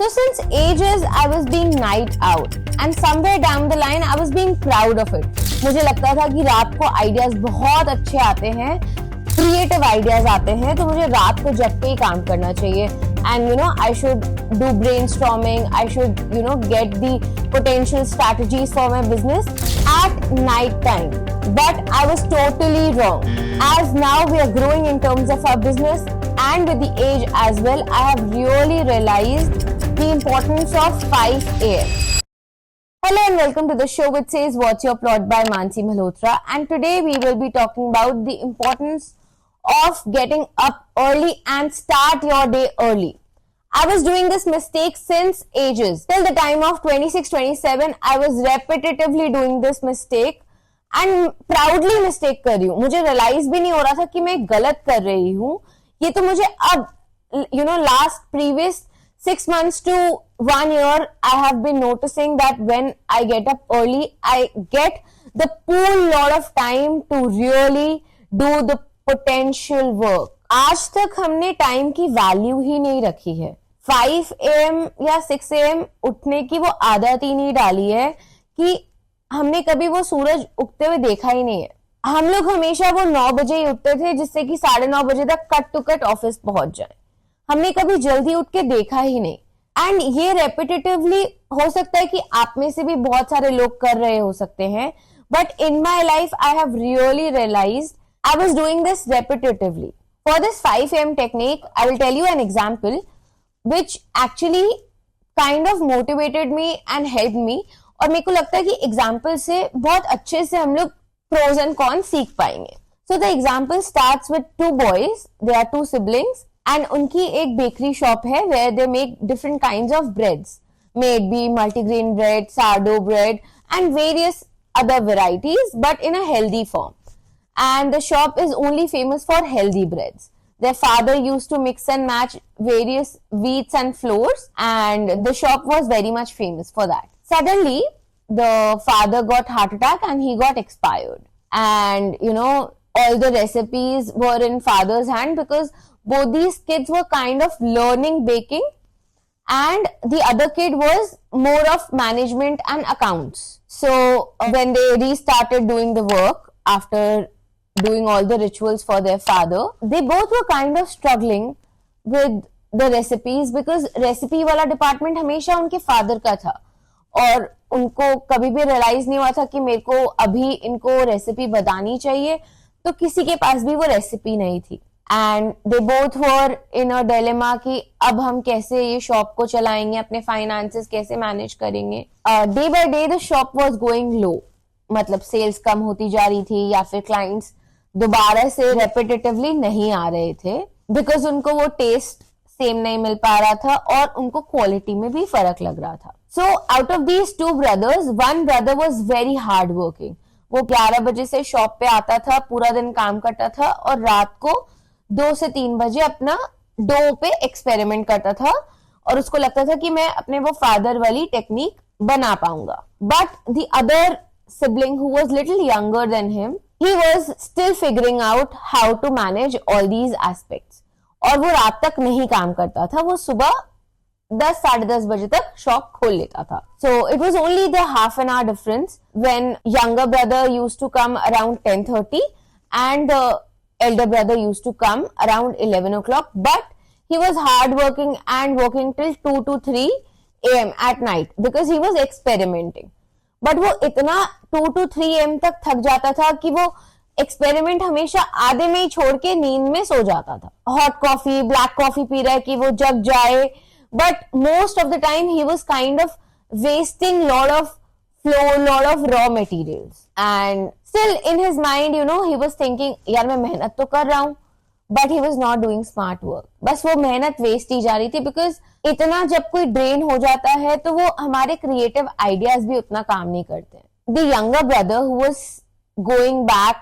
So since ages I was being night out and somewhere down the line I was being proud of it. मुझे लगता था कि रात को ideas बहुत अच्छे आते हैं, क्रिएटिव आइडियाज आते हैं, तो मुझे रात को जग के ही काम करना चाहिए. And you know, I should do brainstorming, I should, you know, get the potential strategies for my business at night time. But I was totally wrong. As now we are growing in terms of our business and with the age as well, I have really realized the importance of 5 a.m. Hello and welcome to the show which says What's Your Plot by Mansi Malhotra, and today we will be talking about the importance of getting up early and start your day early. I was doing this mistake since ages. Till the time of 26-27, I was repetitively doing this mistake and proudly mistake कर रही हूँ. मुझे realize भी नहीं हो रहा था कि मैं गलत कर रही हूँ. ये तो मुझे अब, you know, previous 6 months to 1 year, I have been noticing that when I get up early, I get the full lot of time to really do the potential work. आज तक हमने टाइम की वैल्यू ही नहीं रखी है. 5 AM या 6 AM उठने की वो आदत ही नहीं डाली है कि हमने कभी वो सूरज उगते हुए देखा ही नहीं है. हम लोग हमेशा वो 9 बजे ही उठते थे जिससे कि 9:30 बजे तक कट टू कट ऑफिस पहुंच जाए. हमने कभी जल्दी उठ के देखा ही नहीं. एंड ये रेपिटेटिवली हो सकता है कि आप में से भी बहुत सारे लोग कर रहे हो सकते हैं, but in my life I have really realised I was doing this repetitively. For this 5 AM technique, I will tell you an example which actually kind of motivated me and helped me. और मेरे को लगता है कि example से बहुत अच्छे से हम लोग pros and cons सीख पाएंगे. So the example starts with 2 boys. They are 2 siblings and उनकी एक bakery shop है where they make different kinds of breads. May it be multigrain bread, sourdough bread and various other varieties, but in a healthy form. And the shop is only famous for healthy breads. Their father used to mix and match various wheats and flours, and the shop was very much famous for that. Suddenly, the father got heart attack and he got expired. And you know, all the recipes were in father's hand because both these kids were kind of learning baking, and the other kid was more of management and accounts. So when they restarted doing the work after doing all the rituals for their father, they both were kind of struggling with the recipes because recipe वाला department हमेशा उनके father का था और उनको कभी भी realize नहीं हुआ था कि मेरे को अभी इनको recipe बतानी चाहिए, तो किसी के पास भी वो recipe नहीं थी. And they both were in a dilemma कि अब हम कैसे ये shop को चलाएंगे, अपने finances कैसे manage करेंगे. Day by day the shop was going low. मतलब सेल्स कम होती जा रही थी या फिर क्लाइंट्स दोबारा से रेपिटेटिवली नहीं आ रहे थे बिकॉज उनको वो टेस्ट सेम नहीं मिल पा रहा था और उनको क्वालिटी में भी फर्क लग रहा था. So out of these 2 brothers, one brother was very hard working. वो 11 बजे से शॉप पे आता था, पूरा दिन काम करता था और रात को 2 से 3 बजे अपना डो पे एक्सपेरिमेंट करता था और उसको लगता था कि मैं अपने वो फादर वाली टेक्निक बना पाऊंगा. But the other sibling who was little younger than him, he was still figuring out how to manage all these aspects. और वो रात तक नहीं काम करता था, वो सुबह 10 साढ़े 10 बजे तक शॉप खोल लेता था. So it was only the half an hour difference when younger brother used to come around 10:30 and the elder brother used to come around 11 o'clock. But he was hard working and working till 2 to 3 AM at night because he was experimenting. But वो इतना 2 to 3 AM तक थक जाता था कि वो experiment हमेशा आधे में ही छोड़ के नींद में सो जाता था. Hot coffee, black coffee P रहा है कि वो जग जाए, but most of the time he was kind of wasting lot of floor, lot of raw materials. And still in his mind, you know, he was thinking यार मैं मेहनत तो कर रहा हूं, but he was not doing smart work. बस वो मेहनत वेस्ट ही जा रही थी बिकॉज इतना जब कोई ड्रेन हो जाता है तो वो हमारे क्रिएटिव आइडियाज भी उतना काम नहीं करते. The younger brother who was going back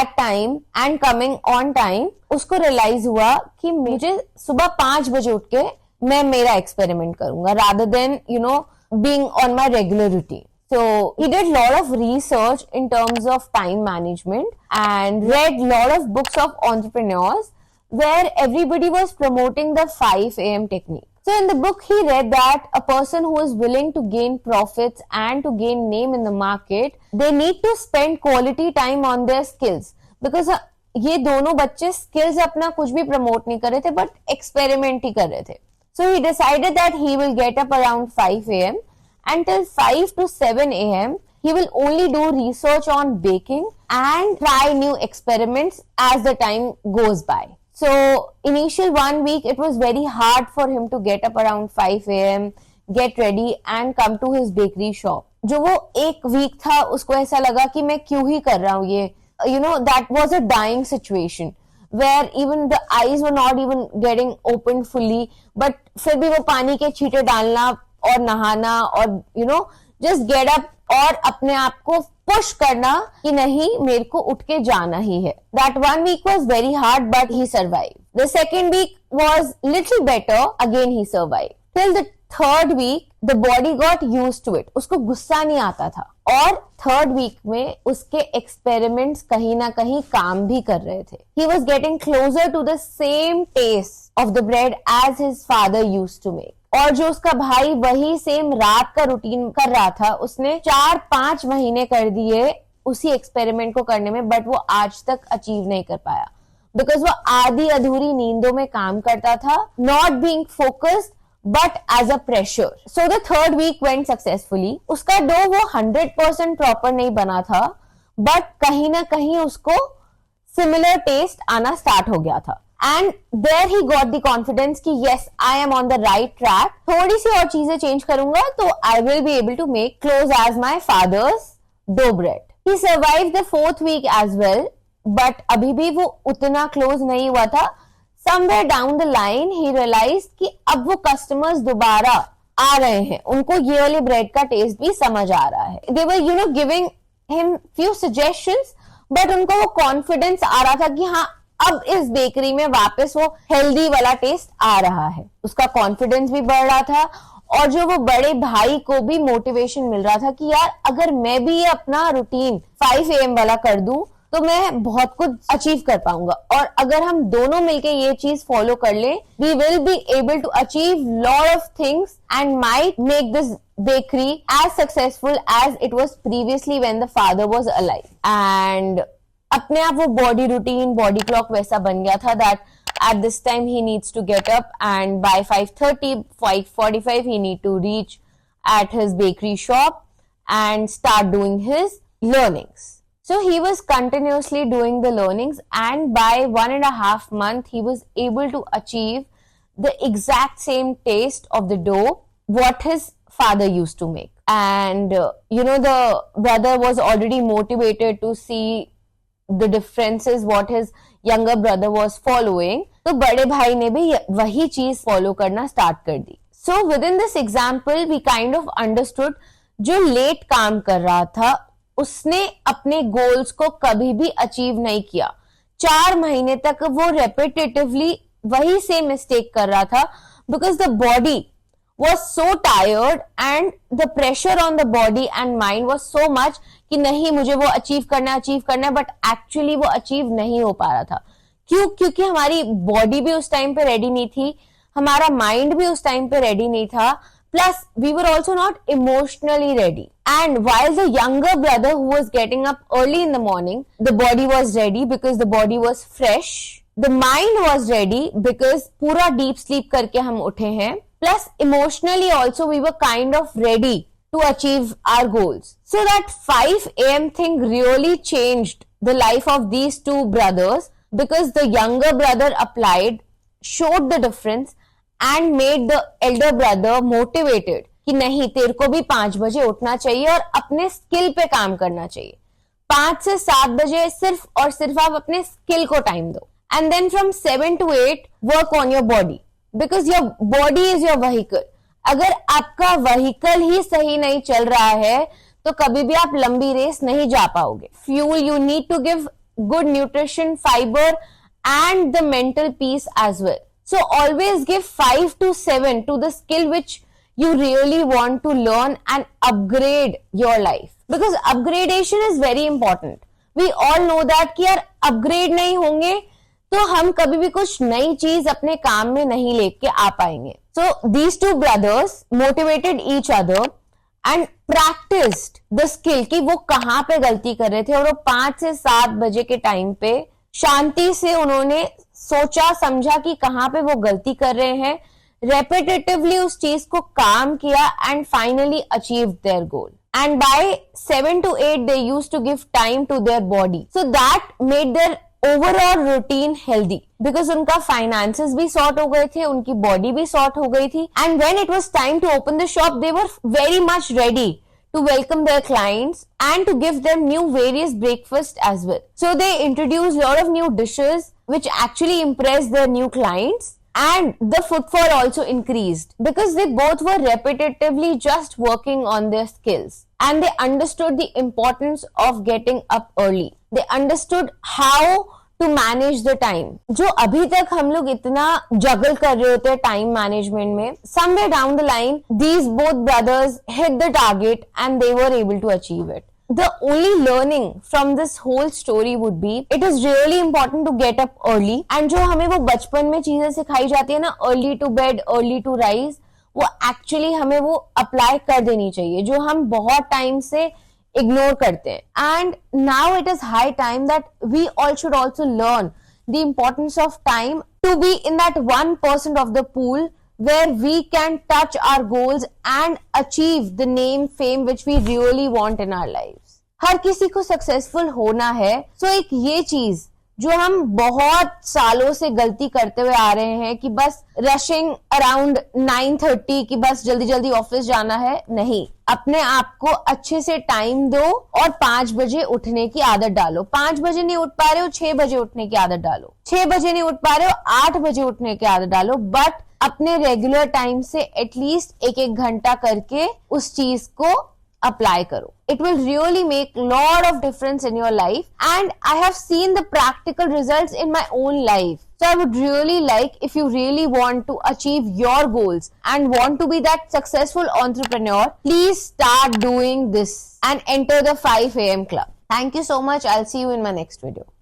at time and coming on time, उसको रियलाइज हुआ कि मुझे सुबह 5 बजे उठ के मैं मेरा एक्सपेरिमेंट करूंगा rather than you know being on my regular routine. So he did lot of research in terms of time management and read lot of books of entrepreneurs where everybody was promoting the 5 AM technique. So in the book, he read that a person who is willing to gain profits and to gain name in the market, they need to spend quality time on their skills. Because ये दोनों बच्चे skills अपना कुछ भी promote नहीं कर रहे थे, but experiment ही कर रहे थे. So he decided that he will get up around 5 a.m. Until 5 to 7 a.m. he will only do research on baking and try new experiments as the time goes by. So initial 1 week it was very hard for him to get up around 5 a.m., get ready and come to his bakery shop. जो वो एक week था उसको ऐसा लगा कि मैं क्यों ही कर रहा हूँ ये, you know, that was a dying situation where even the eyes were not even getting opened fully, but फिर भी वो पानी के छींटे डालना और नहाना और you know just get up और अपने आप को पुश करना कि नहीं मेरे को उठ के जाना ही है. That 1 week was very hard but he survived. The second week was little better, again he survived. Till the third week the body got used to it. उसको गुस्सा नहीं आता था और थर्ड वीक में उसके एक्सपेरिमेंट्स कहीं ना कहीं काम भी कर रहे थे. He was getting closer to the same taste of the bread as his father used to make. और जो उसका भाई वही सेम रात का रूटीन कर रहा था, उसने 4-5 महीने कर दिए उसी एक्सपेरिमेंट को करने में, बट वो आज तक अचीव नहीं कर पाया बिकॉज वो आधी अधूरी नींदों में काम करता था, not being focused but as a pressure. So the third week went successfully. उसका डो वो 100% प्रॉपर नहीं बना था, बट कहीं ना कहीं उसको सिमिलर टेस्ट आना स्टार्ट हो गया था. And there he got the confidence कि yes, I am on the right track. थोड़ी सी और चीजें चेंज करूंगा तो I will be able to make close as my father's dough bread. He survived the 4th week as well, but अभी भी वो उतना close नहीं हुआ था. Somewhere down the line he realized कि अब वो customers दोबारा आ रहे हैं, उनको ये वाली bread का taste भी समझ आ रहा है. They were you know giving him few suggestions, but उनको वो confidence आ रहा था कि हाँ अब इस बेकरी में वापस वो हेल्दी वाला टेस्ट आ रहा है. उसका कॉन्फिडेंस भी बढ़ रहा था और जो वो बड़े भाई को भी मोटिवेशन मिल रहा था कि यार अगर मैं भी ये अपना रूटीन 5 AM वाला कर दूं तो मैं बहुत कुछ अचीव कर पाऊंगा. और अगर हम दोनों मिलके ये चीज फॉलो कर ले, we will be able to achieve lot of things and might make this bakery as successful as it was previously when the father was alive. And अपने आप वो बॉडी रूटीन, बॉडी क्लॉक वैसा बन गया था that at this time he needs to get up and by 5:30, 5:45 he need to reach at his bakery shop and start doing his learnings. So he was continuously doing the learnings and by 1.5 months he was able to achieve the exact same taste of the dough what his father used to make. And you know the brother was already motivated to see the differences what his younger brother was following. तो बड़े भाई ने भी वही चीज follow करना start कर दी. So within this example we kind of understood जो लेट काम कर रहा था उसने अपने गोल्स को कभी भी अचीव नहीं किया. 4 महीने तक वो रेपिटेटिवली वही सेम मिस्टेक कर रहा था because the body was so tired and the pressure on the body and mind was so much कि नहीं मुझे वो अचीव करना है, बट एक्चुअली वो अचीव नहीं हो पा रहा था. क्यों? क्योंकि हमारी बॉडी भी उस टाइम पे रेडी नहीं थी, हमारा माइंड भी उस टाइम पे रेडी नहीं था, plus we were also not emotionally ready. And while the younger brother who was getting up early in the morning, the body was ready because the body was fresh, the mind was ready because पूरा deep sleep करके हम उठे हैं, plus emotionally also we were kind of ready to achieve our goals. So that 5 AM thing really changed the life of these two brothers because the younger brother applied, showed the difference and made the elder brother motivated कि नहीं तेरे को भी 5 बजे उठना चाहिए और अपने स्किल पे काम करना चाहिए. 5 से 7 बजे सिर्फ और सिर्फ आप अपने स्किल को टाइम दो and then from 7 to 8 work on your body because your body is your vehicle. अगर आपका व्हीकल ही सही नहीं चल रहा है तो कभी भी आप लंबी रेस नहीं जा पाओगे. Fuel you need to give good nutrition, fibre and the mental peace as well. So always give 5 to 7 to the skill which you really want to learn and upgrade your life because upgradation is very important. We all know that कि यार upgrade नहीं होंगे तो हम कभी भी कुछ नई चीज अपने काम में नहीं लेके आ पाएंगे. So these two brothers motivated each other and practiced the skill कि वो कहाँ पे गलती कर रहे थे, और वो 5 से 7 बजे के टाइम पे शांति से उन्होंने सोचा समझा कि कहाँ पे वो गलती कर रहे हैं, रेपिटेटिवली उस चीज को काम किया and finally achieve their goal. And by 7 to 8 they used to give time to their body, so that made their overall routine healthy because उनका finances भी sort हो गए थे, उनकी body भी sort हो गई थी, and when it was time to open the shop they were very much ready to welcome their clients and to give them new various breakfast as well. So they introduced a lot of new dishes which actually impressed their new clients, and the footfall also increased because they both were repetitively just working on their skills, and they understood the importance of getting up early. They understood how to manage the time. जो अभी तक हम लोग इतना जगल कर रहे होते हैं टाइम मैनेजमेंट में, somewhere down the line these both brothers hit the target and they were able to achieve it. The only learning from this whole story would be it is really important to get up early, and जो हमें वो बचपन में चीजें सिखाई जाती है ना, early to bed, early to rise, वो एक्चुअली हमें वो अप्लाई कर देनी चाहिए जो हम बहुत टाइम से इग्नोर करते हैं. And now it is high time that we all should also learn the importance of time to be in that 1% of the pool where we can touch our goals and achieve the name, fame which we really want in our lives. हर किसी को successful होना है, so एक ये चीज जो हम बहुत सालों से गलती करते हुए आ रहे हैं कि बस रशिंग अराउंड 9:30 कि बस जल्दी जल्दी ऑफिस जाना है, नहीं, अपने आप को अच्छे से टाइम दो और 5 बजे उठने की आदत डालो. 5 बजे नहीं उठ पा रहे हो, 6 बजे उठने की आदत डालो. 6 बजे नहीं उठ पा रहे हो, 8 बजे उठने की आदत डालो, बट अपने रेगुलर टाइम से एटलीस्ट 1-1 घंटा करके उस चीज को अप्लाई करो. It will really make lot of difference in your life, and I have seen the practical results in my own life. So I would really like, if you really want to achieve your goals and want to be that successful entrepreneur, please start doing this and enter the 5 AM club. Thank you so much. I'll see you in my next video.